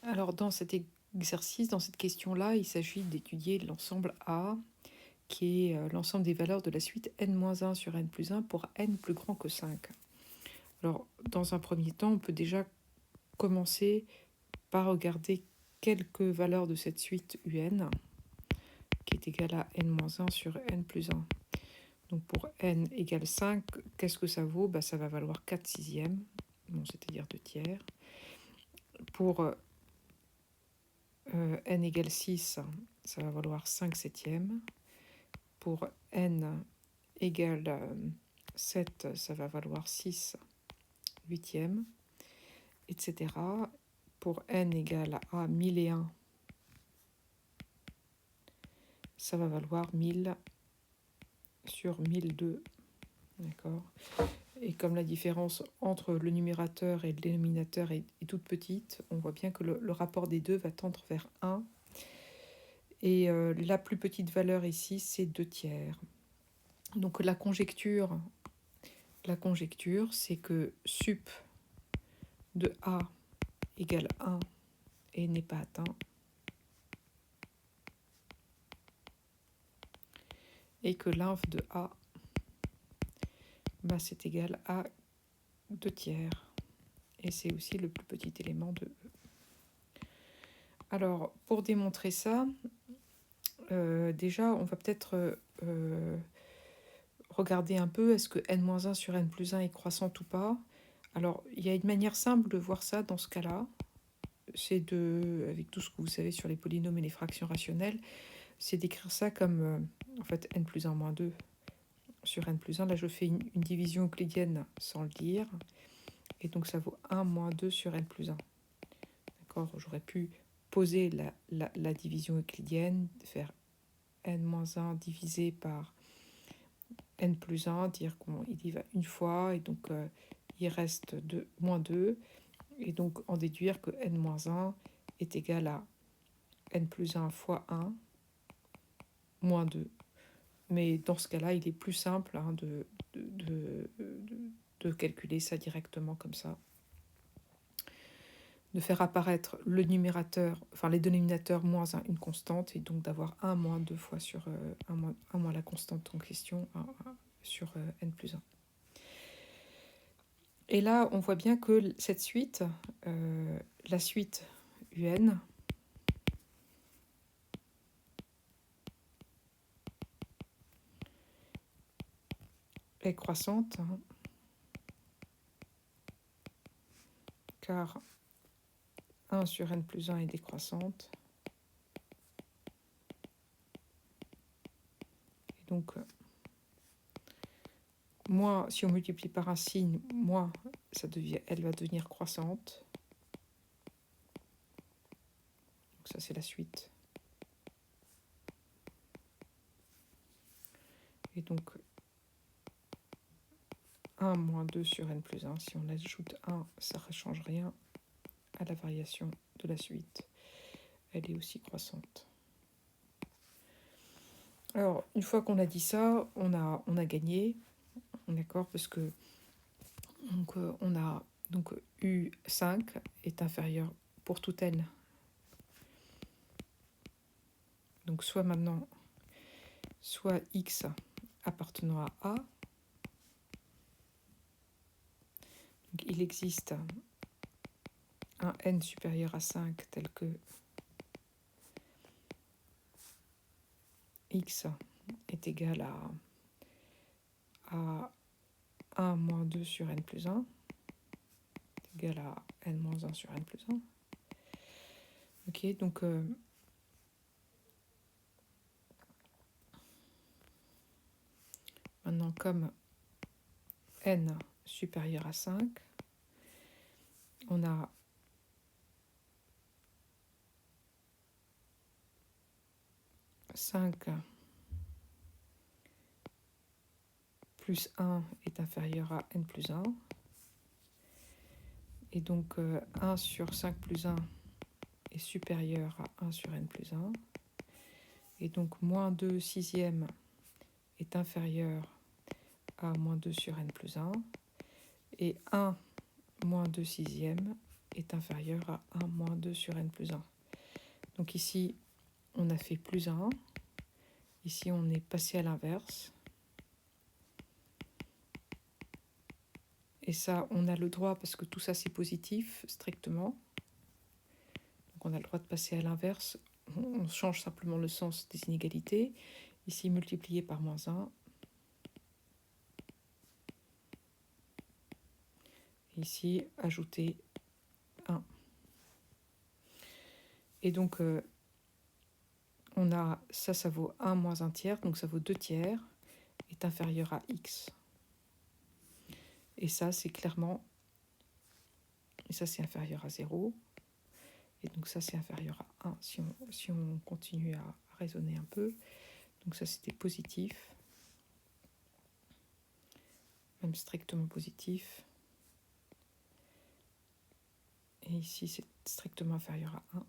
Alors, dans cet exercice, dans cette question-là, il s'agit d'étudier l'ensemble A, qui est l'ensemble des valeurs de la suite n-1 sur n plus 1 pour n plus grand que 5. Alors, dans un premier temps, on peut déjà commencer par regarder quelques valeurs de cette suite un, qui est égale à n-1 sur n plus 1. Donc pour n égale 5, qu'est-ce que ça vaut? Ça va valoir 4 sixièmes, bon, c'est-à-dire 2 tiers. Pour n égale 6, ça va valoir 5 septièmes. Pour n égale 7, ça va valoir 6 huitièmes, etc. Pour n égale à 1001, ça va valoir 1000 sur 1002. D'accord. Et comme la différence entre le numérateur et le dénominateur est toute petite, on voit bien que le rapport des deux va tendre vers 1. Et la plus petite valeur ici, c'est 2 tiers. Donc la conjecture, c'est que sup de A égale 1 et n'est pas atteint. Et que l'inf de A, c'est égal à 2 tiers. Et c'est aussi le plus petit élément de E. Alors, pour démontrer ça, déjà, on va peut-être regarder un peu, est-ce que n-1 sur n plus 1 est croissante ou pas? Alors, il y a une manière simple de voir ça dans ce cas-là. C'est avec tout ce que vous savez sur les polynômes et les fractions rationnelles, c'est d'écrire ça comme, en fait, n plus 1 moins 2 sur n plus 1. Là, je fais une division euclidienne sans le dire. Et donc, ça vaut 1 moins 2 sur n plus 1. D'accord? J'aurais pu poser la division euclidienne, faire n-1 divisé par n plus 1, dire qu'il y va une fois, et donc il reste moins 2, et donc en déduire que n-1 est égal à n plus 1 fois 1, moins 2. Mais dans ce cas-là, il est plus simple de calculer ça directement comme ça. De faire apparaître le numérateur, enfin les dénominateurs moins 1, une constante, et donc d'avoir 1 moins 2 fois sur 1 moins la constante en question, 1 sur n plus 1. Et là, on voit bien que cette suite, la suite un, est croissante, car 1 sur n plus 1 est décroissante. Et donc, moins, si on multiplie par un signe, moins, elle va devenir croissante. Donc ça, c'est la suite. Et donc, 1 moins 2 sur n plus 1, si on ajoute 1, ça ne change rien à la variation de la suite. Elle est aussi croissante. Alors, une fois qu'on a dit ça, on a gagné, d'accord, parce que on a donc U5 est inférieur pour tout n. Donc soit maintenant, soit x appartenant à A. Donc, il existe un n supérieur à 5 tel que x est égal à 1 moins 2 sur n plus 1, est égal à n moins 1 sur n plus 1. Ok, donc maintenant, comme n supérieur à 5, on a plus 1 est inférieur à n plus 1. Et donc 1 sur 5 plus 1 est supérieur à 1 sur n plus 1. Et donc moins 2 sixièmes est inférieur à moins 2 sur n plus 1. Et 1 moins 2 sixièmes est inférieur à 1 moins 2 sur n plus 1. Donc ici, on a fait plus 1. Ici, on est passé à l'inverse. Et ça, on a le droit, parce que tout ça, c'est positif, strictement. Donc on a le droit de passer à l'inverse. On change simplement le sens des inégalités. Ici, multiplié par moins 1. Ici, ajouter 1. Et donc, on a ça vaut 1 moins 1 tiers, donc ça vaut 2 tiers, est inférieur à x. Et ça, c'est clairement, et ça, c'est inférieur à 0. Et donc ça, c'est inférieur à 1, si on continue à raisonner un peu. Donc ça, c'était positif, même strictement positif. Et ici, c'est strictement inférieur à 1.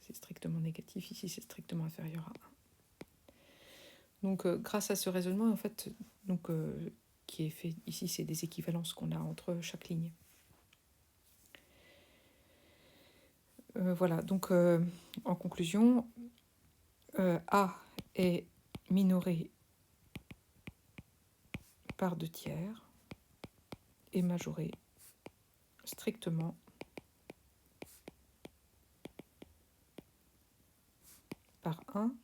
C'est strictement négatif. Ici, c'est strictement inférieur à 1. Donc, grâce à ce raisonnement, en fait, donc, qui est fait ici, c'est des équivalences qu'on a entre chaque ligne. Voilà, donc, en conclusion, A est minoré par 2 tiers et majoré strictement par 1.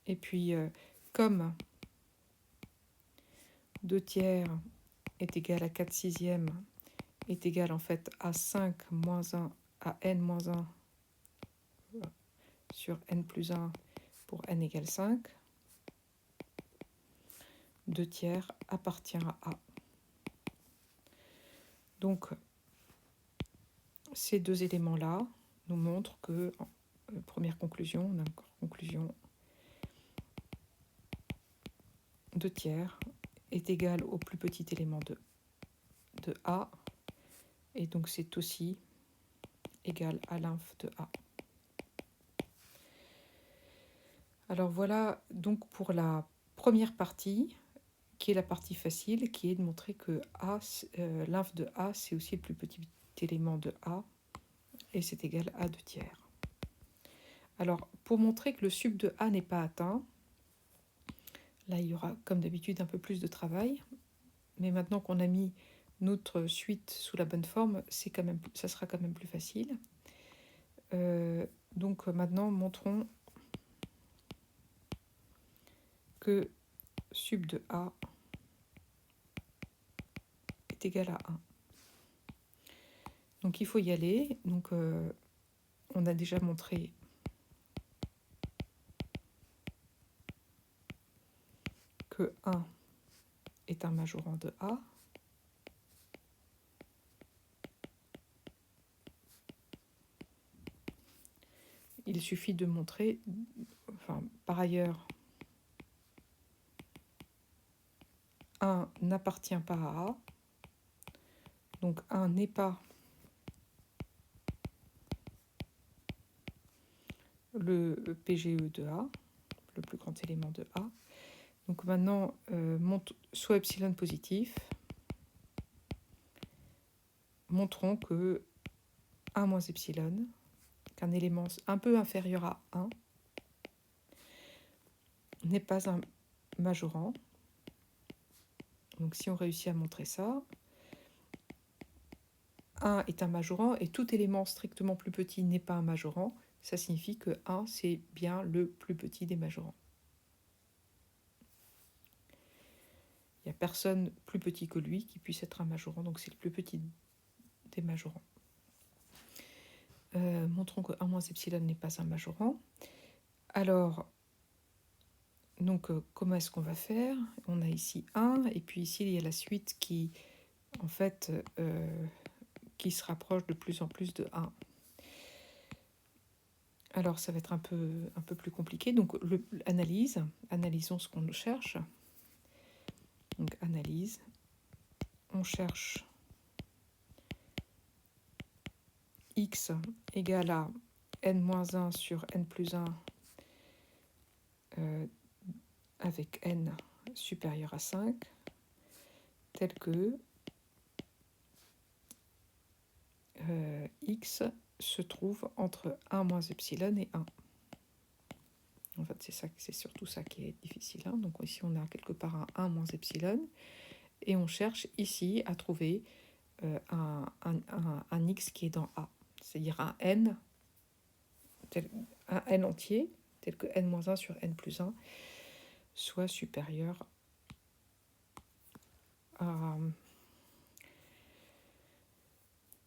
Et puis, comme 2 tiers est égal à 4 sixièmes, est égal en fait à 5 moins 1 à n moins 1 sur n plus 1 pour n égale 5, 2 tiers appartient à A. Donc, ces deux éléments-là nous montrent que, première conclusion, on a encore conclusion, 2 tiers est égal au plus petit élément de A, et donc c'est aussi égal à l'inf de A. Alors voilà donc pour la première partie, qui est la partie facile, qui est de montrer que l'inf de A, c'est aussi le plus petit élément de A, et c'est égal à 2 tiers. Alors, pour montrer que le sub de A n'est pas atteint, là, il y aura, comme d'habitude, un peu plus de travail, mais maintenant qu'on a mis notre suite sous la bonne forme, ça sera quand même plus facile. Donc maintenant, montrons que sub de A est égal à 1. Donc il faut y aller. Donc on a déjà montré que 1 est un majorant de A. Il suffit de montrer, par ailleurs, 1 n'appartient pas à A. Donc 1 n'est pas le PGE de A, le plus grand élément de A. Donc maintenant, soit epsilon positif, montrons que 1 moins epsilon, qu'un élément un peu inférieur à 1, n'est pas un majorant. Donc si on réussit à montrer ça, 1 est un majorant et tout élément strictement plus petit n'est pas un majorant. Ça signifie que 1, c'est bien le plus petit des majorants. Il n'y a personne plus petit que lui qui puisse être un majorant, donc c'est le plus petit des majorants. Montrons que 1 moins epsilon n'est pas un majorant. Alors, donc, comment est-ce qu'on va faire? On a ici 1, et puis ici, il y a la suite qui, en fait, qui se rapproche de plus en plus de 1. Alors, ça va être un peu plus compliqué. Donc, analysons ce qu'on cherche. Donc, analyse. On cherche x égale à n-1 sur n plus 1 avec n supérieur à 5, tel que x se trouve entre 1 moins epsilon et 1. En fait, c'est surtout ça qui est difficile. Hein. Donc ici, on a quelque part un 1 moins epsilon. Et on cherche ici à trouver un x qui est dans A. C'est-à-dire un n entier, tel que n-1 sur n plus 1, soit supérieur à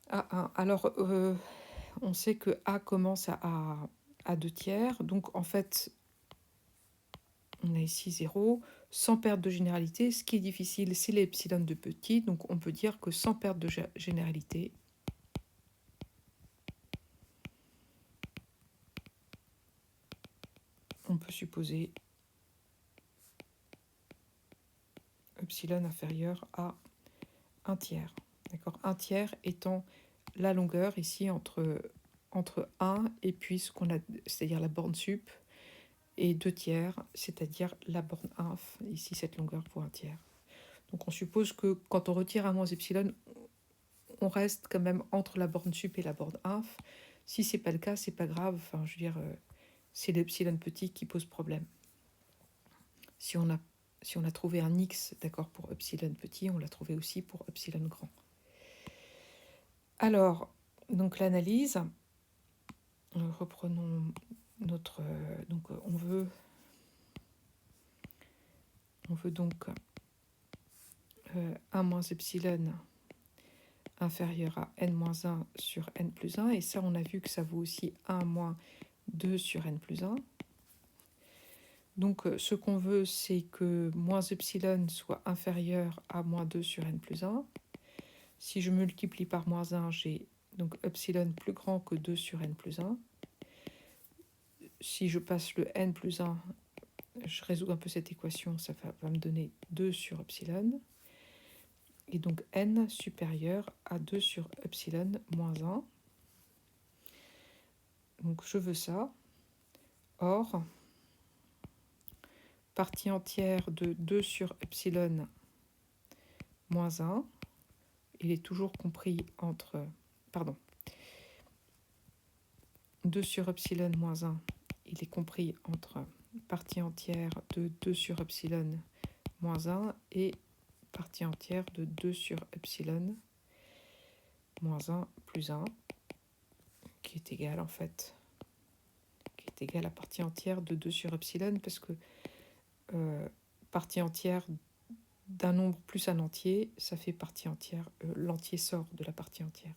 1. Alors, on sait que A commence à 2 tiers, donc en fait, on a ici 0, sans perte de généralité. Ce qui est difficile, c'est l'epsilon de petit, donc on peut dire que sans perte de généralité, on peut supposer epsilon inférieur à 1 tiers. D'accord, 1 tiers étant la longueur ici entre 1 et puis ce qu'on a, c'est-à-dire la borne sup, et 2 tiers, c'est-à-dire la borne inf, ici cette longueur pour 1 tiers. Donc on suppose que quand on retire 1 moins epsilon, on reste quand même entre la borne sup et la borne inf. Si c'est pas le cas, c'est pas grave. Enfin, je veux dire, c'est l'epsilon petit qui pose problème. Si on a trouvé un x, d'accord, pour epsilon petit, on l'a trouvé aussi pour epsilon grand. Alors, donc l'analyse, reprenons notre... donc on veut donc 1 moins epsilon inférieur à n-1 sur n plus 1, et ça on a vu que ça vaut aussi 1 moins 2 sur n plus 1. Donc ce qu'on veut, c'est que moins epsilon soit inférieur à moins 2 sur n plus 1. Si je multiplie par moins 1, j'ai donc epsilon plus grand que 2 sur n plus 1. Si je passe le n plus 1, je résous un peu cette équation, ça va me donner 2 sur epsilon. Et donc n supérieur à 2 sur epsilon moins 1. Donc je veux ça. Or, partie entière de 2 sur epsilon moins 1, il est toujours compris entre... Pardon. 2 sur epsilon moins 1, il est compris entre partie entière de 2 sur epsilon moins 1 et partie entière de 2 sur epsilon moins 1 plus 1, qui est égal en fait, qui est égal à partie entière de 2 sur epsilon, parce que partie entière d'un nombre plus un entier, ça fait partie entière, l'entier sort de la partie entière.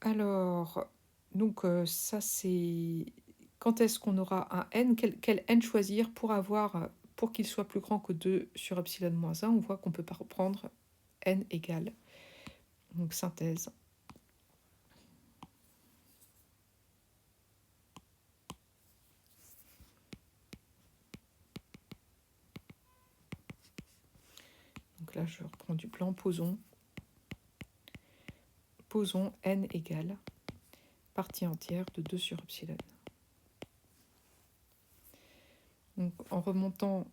Alors, donc ça c'est... Quand est-ce qu'on aura un n, quel n choisir pour qu'il soit plus grand que 2 sur epsilon moins 1? On voit qu'on peut pas reprendre n égale. Donc synthèse. Donc là, je reprends du plan. Posons n égale partie entière de 2 sur epsilon. Donc en remontant,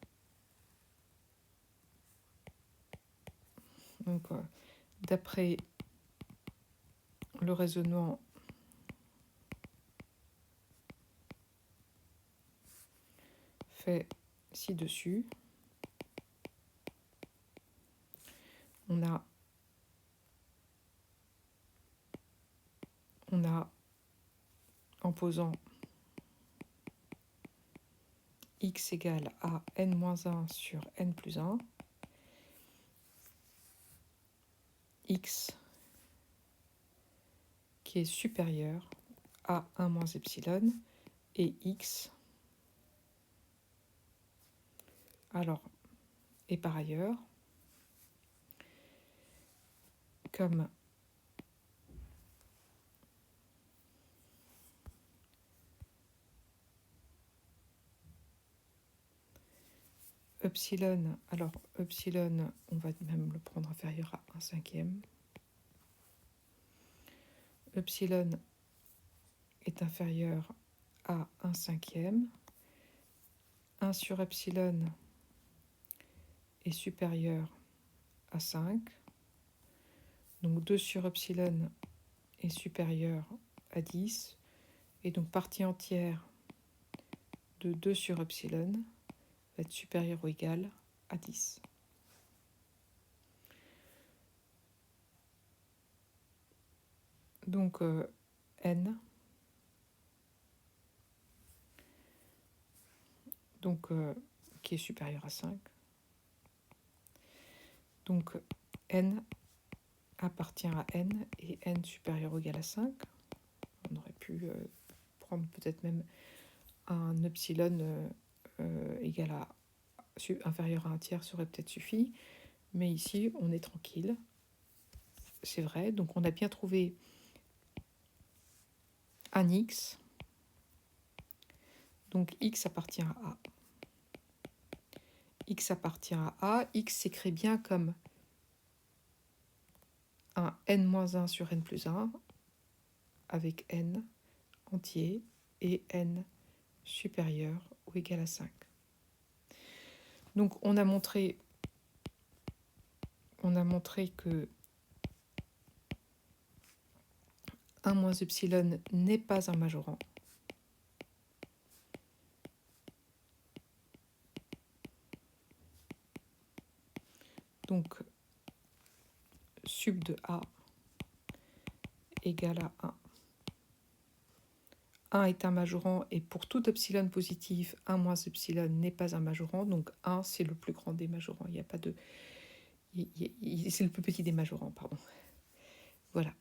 d'après le raisonnement fait ci-dessus, on a en posant x égale à n-1 sur n plus 1, x qui est supérieur à 1 moins epsilon, et x, alors, et par ailleurs, comme epsilon, alors epsilon, on va même le prendre inférieur à 1 cinquième. Epsilon est inférieur à 1 cinquième. 1 sur epsilon est supérieur à 5. Donc 2 sur epsilon est supérieur à 10. Et donc partie entière de 2 sur epsilon va être supérieur ou égal à 10. Donc n, donc, qui est supérieur à 5. Donc n appartient à n et n supérieur ou égal à 5. On aurait pu prendre peut-être même un epsilon égal à inférieur à un tiers, ça aurait peut-être suffi. Mais ici, on est tranquille. C'est vrai. Donc on a bien trouvé un x. Donc x appartient à A. X appartient à A. X s'écrit bien comme un n-1 sur n plus 1 avec n entier et n supérieur ou égal à 5. Donc on a montré que 1 moins epsilon n'est pas un majorant. Donc sub de A égale à 1. 1 est un majorant et pour tout epsilon positif, 1 moins epsilon n'est pas un majorant. Donc 1, c'est le plus grand des majorants. Il n'y a pas de... C'est le plus petit des majorants, pardon. Voilà.